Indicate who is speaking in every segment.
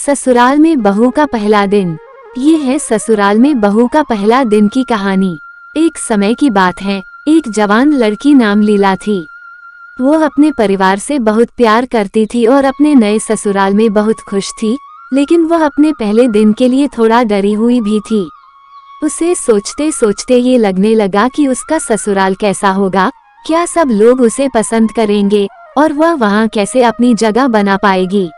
Speaker 1: ससुराल में बहू का पहला दिन। ये है ससुराल में बहू का पहला दिन की कहानी। एक समय की बात है, एक जवान लड़की नाम लीला थी। वो अपने परिवार से बहुत प्यार करती थी और अपने नए ससुराल में बहुत खुश थी, लेकिन वह अपने पहले दिन के लिए थोड़ा डरी हुई भी थी। उसे सोचते सोचते ये लगने लगा कि उसका ससुराल कैसा होगा, क्या सब लोग उसे पसंद करेंगे और वह वहाँ कैसे अपनी जगह बना पाएगी।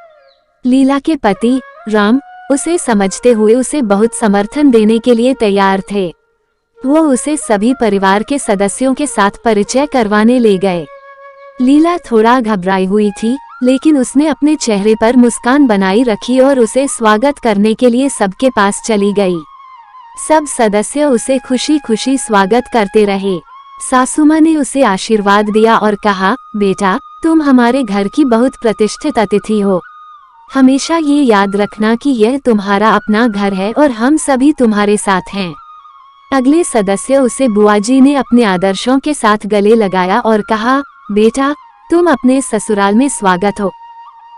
Speaker 1: लीला के पति राम उसे समझते हुए उसे बहुत समर्थन देने के लिए तैयार थे। वो उसे सभी परिवार के सदस्यों के साथ परिचय करवाने ले गए। लीला थोड़ा घबराई हुई थी, लेकिन उसने अपने चेहरे पर मुस्कान बनाई रखी और उसे स्वागत करने के लिए सबके पास चली गई। सब सदस्य उसे खुशी खुशी स्वागत करते रहे। सासू माँ ने उसे आशीर्वाद दिया और कहा, बेटा तुम हमारे घर की बहुत प्रतिष्ठित अतिथि हो। हमेशा ये याद रखना कि यह तुम्हारा अपना घर है और हम सभी तुम्हारे साथ हैं। अगले सदस्य उसे बुआजी ने अपने आदर्शों के साथ गले लगाया और कहा, बेटा तुम अपने ससुराल में स्वागत हो।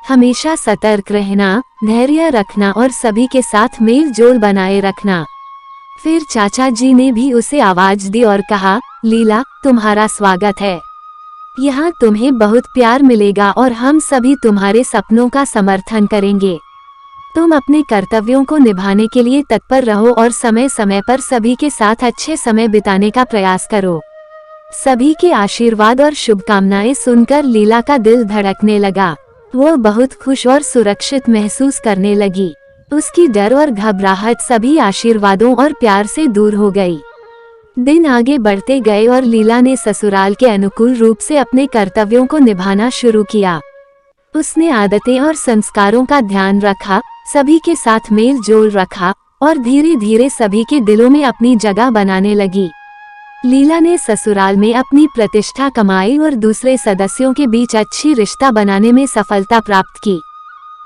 Speaker 1: हमेशा सतर्क रहना, धैर्य रखना और सभी के साथ मेल जोल बनाए रखना। फिर चाचा जी ने भी उसे आवाज दी और कहा, लीला तुम्हारा स्वागत है। यहाँ तुम्हें बहुत प्यार मिलेगा और हम सभी तुम्हारे सपनों का समर्थन करेंगे। तुम अपने कर्तव्यों को निभाने के लिए तत्पर रहो और समय समय पर सभी के साथ अच्छे समय बिताने का प्रयास करो। सभी के आशीर्वाद और शुभकामनाएं सुनकर लीला का दिल धड़कने लगा। वो बहुत खुश और सुरक्षित महसूस करने लगी। उसकी डर और घबराहट सभी आशीर्वादों और प्यार से दूर हो गई। दिन आगे बढ़ते गए और लीला ने ससुराल के अनुकूल रूप से अपने कर्तव्यों को निभाना शुरू किया। उसने आदतें और संस्कारों का ध्यान रखा, सभी के साथ मेल जोल रखा और धीरे धीरे सभी के दिलों में अपनी जगह बनाने लगी। लीला ने ससुराल में अपनी प्रतिष्ठा कमाई और दूसरे सदस्यों के बीच अच्छी रिश्ता बनाने में सफलता प्राप्त की।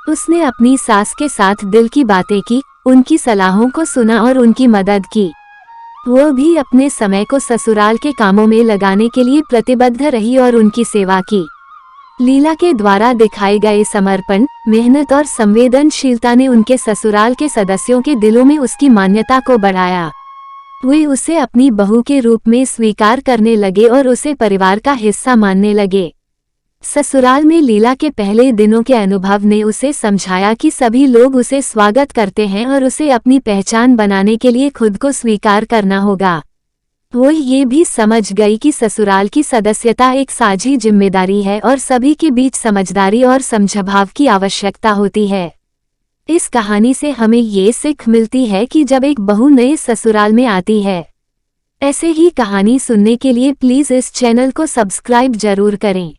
Speaker 1: उसने अपनी सास के साथ दिल की बातें की, उनकी सलाहों को सुना और उनकी मदद की। वो भी अपने समय को ससुराल के कामों में लगाने के लिए प्रतिबद्ध रही और उनकी सेवा की। लीला के द्वारा दिखाए गए समर्पण, मेहनत और संवेदनशीलता ने उनके ससुराल के सदस्यों के दिलों में उसकी मान्यता को बढ़ाया। वे उसे अपनी बहू के रूप में स्वीकार करने लगे और उसे परिवार का हिस्सा मानने लगे। ससुराल में लीला के पहले दिनों के अनुभव ने उसे समझाया कि सभी लोग उसे स्वागत करते हैं और उसे अपनी पहचान बनाने के लिए खुद को स्वीकार करना होगा। वो ये भी समझ गई कि ससुराल की सदस्यता एक साझी जिम्मेदारी है और सभी के बीच समझदारी और समझभाव की आवश्यकता होती है। इस कहानी से हमें ये सीख मिलती है कि जब एक बहू नए ससुराल में आती है, ऐसे ही कहानी सुनने के लिए प्लीज इस चैनल को सब्सक्राइब जरूर करें।